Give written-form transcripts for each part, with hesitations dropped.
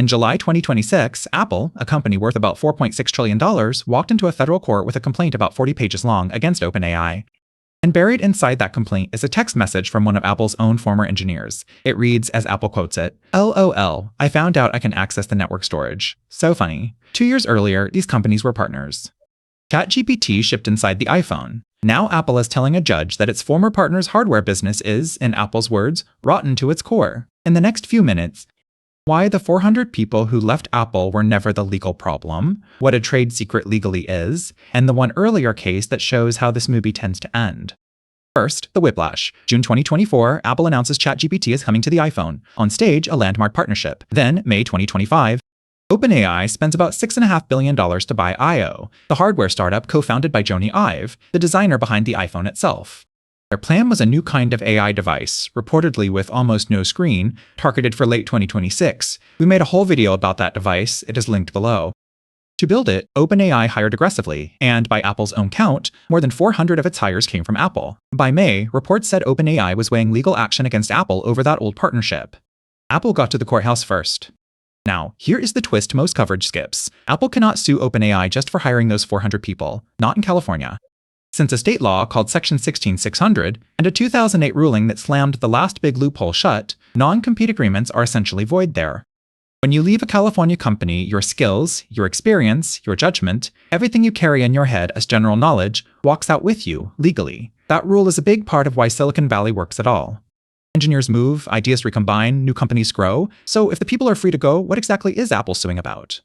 In July 2026, Apple, a company worth about $4.6 trillion, walked into a federal court with a complaint about 40 pages long against OpenAI. And buried inside that complaint is a text message from one of Apple's own former engineers. It reads, as Apple quotes it, "LOL, I found out I can access the network storage. So funny. 2 years earlier, these companies were partners." ChatGPT shipped inside the iPhone. Now Apple is telling a judge that its former partner's hardware business is, in Apple's words, rotten to its core. In the next few minutes, why the 400 people who left Apple were never the legal problem, what a trade secret legally is, and the one earlier case that shows how this movie tends to end. First, the whiplash. June 2024, Apple announces ChatGPT is coming to the iPhone. On stage, a landmark partnership. Then, May 2025, OpenAI spends about $6.5 billion to buy I.O., the hardware startup co-founded by Jony Ive, the designer behind the iPhone itself. Their plan was a new kind of AI device, reportedly with almost no screen, targeted for late 2026. We made a whole video about that device, it is linked below. To build it, OpenAI hired aggressively, and by Apple's own count, more than 400 of its hires came from Apple. By May, reports said OpenAI was weighing legal action against Apple over that old partnership. Apple got to the courthouse first. Now, here is the twist most coverage skips. Apple cannot sue OpenAI just for hiring those 400 people, not in California. Since a state law called Section 16600 and a 2008 ruling that slammed the last big loophole shut, non-compete agreements are essentially void there. When you leave a California company, your skills, your experience, your judgment, everything you carry in your head as general knowledge walks out with you, legally. That rule is a big part of why Silicon Valley works at all. Engineers move, ideas recombine, new companies grow, so if the people are free to go, what exactly is Apple suing about?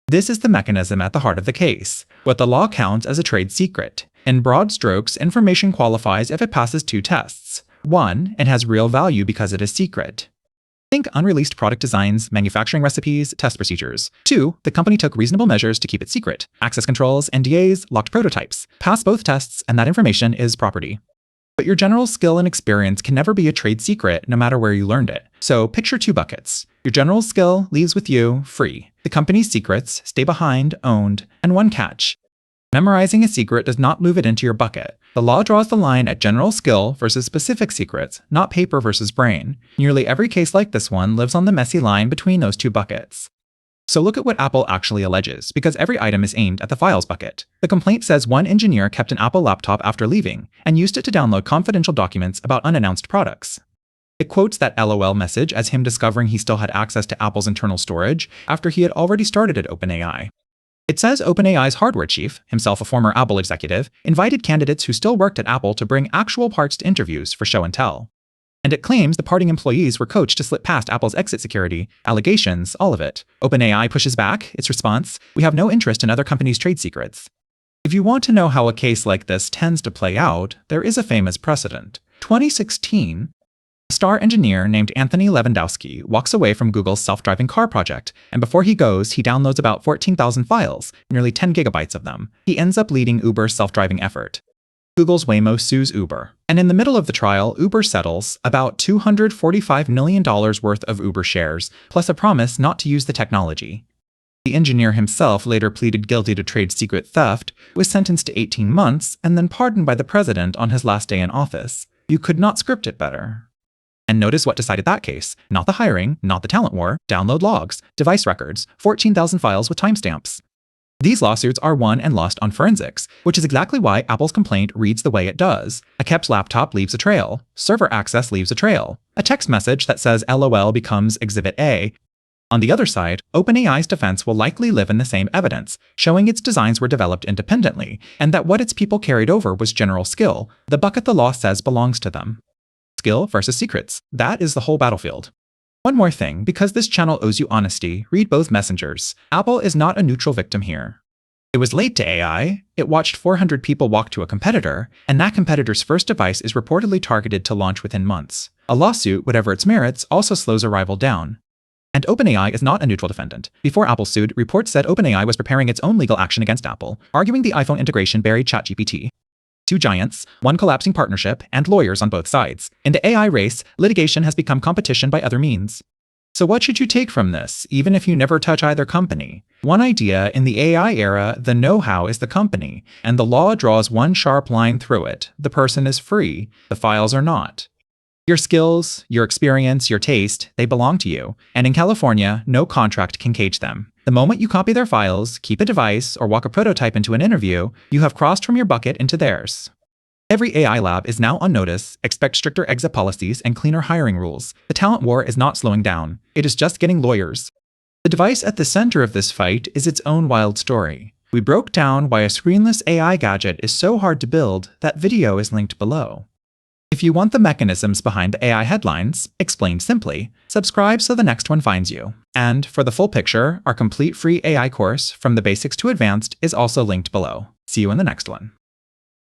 This is the mechanism at the heart of the case, what the law counts as a trade secret. In broad strokes, information qualifies if it passes two tests. 1, it has real value because it is secret. Think unreleased product designs, manufacturing recipes, test procedures. 2, the company took reasonable measures to keep it secret. Access controls, NDAs, locked prototypes. Pass both tests, and that information is property. But your general skill and experience can never be a trade secret, no matter where you learned it. So picture two buckets. Your general skill leaves with you, free. The company's secrets stay behind, owned, and one catch. Memorizing a secret does not move it into your bucket. The law draws the line at general skill versus specific secrets, not paper versus brain. Nearly every case like this one lives on the messy line between those two buckets. So look at what Apple actually alleges, because every item is aimed at the files bucket. The complaint says one engineer kept an Apple laptop after leaving and used it to download confidential documents about unannounced products. It quotes that LOL message as him discovering he still had access to Apple's internal storage after he had already started at OpenAI. It says OpenAI's hardware chief, himself a former Apple executive, invited candidates who still worked at Apple to bring actual parts to interviews for show and tell. And it claims the parting employees were coached to slip past Apple's exit security, allegations, all of it. OpenAI pushes back, its response, "We have no interest in other companies' trade secrets." If you want to know how a case like this tends to play out, there is a famous precedent. 2016, a star engineer named Anthony Lewandowski walks away from Google's self-driving car project, and before he goes, he downloads about 14,000 files, nearly 10 gigabytes of them. He ends up leading Uber's self-driving effort. Google's Waymo sues Uber. And in the middle of the trial, Uber settles about $245 million worth of Uber shares, plus a promise not to use the technology. The engineer himself later pleaded guilty to trade secret theft, was sentenced to 18 months, and then pardoned by the president on his last day in office. You could not script it better. And notice what decided that case. Not the hiring, not the talent war, download logs, device records, 14,000 files with timestamps. These lawsuits are won and lost on forensics, which is exactly why Apple's complaint reads the way it does. A kept laptop leaves a trail. Server access leaves a trail. A text message that says LOL becomes Exhibit A. On the other side, OpenAI's defense will likely live in the same evidence, showing its designs were developed independently, and that what its people carried over was general skill, the bucket the law says belongs to them. Skill versus secrets. That is the whole battlefield. One more thing, because this channel owes you honesty, read both messengers. Apple is not a neutral victim here. It was late to AI, it watched 400 people walk to a competitor, and that competitor's first device is reportedly targeted to launch within months. A lawsuit, whatever its merits, also slows a rival down. And OpenAI is not a neutral defendant. Before Apple sued, reports said OpenAI was preparing its own legal action against Apple, arguing the iPhone integration buried ChatGPT. Two giants, one collapsing partnership, and lawyers on both sides. In the AI race, litigation has become competition by other means. So what should you take from this, even if you never touch either company? One idea, in the AI era, the know-how is the company, and the law draws one sharp line through it. The person is free, the files are not. Your skills, your experience, your taste, they belong to you. And in California, no contract can cage them. The moment you copy their files, keep a device, or walk a prototype into an interview, you have crossed from your bucket into theirs. Every AI lab is now on notice. Expect stricter exit policies and cleaner hiring rules. The talent war is not slowing down. It is just getting lawyers. The device at the center of this fight is its own wild story. We broke down why a screenless AI gadget is so hard to build. That video is linked below. If you want the mechanisms behind the AI headlines, explained simply, subscribe so the next one finds you. And for the full picture, our complete free AI course, From the Basics to Advanced, is also linked below. See you in the next one.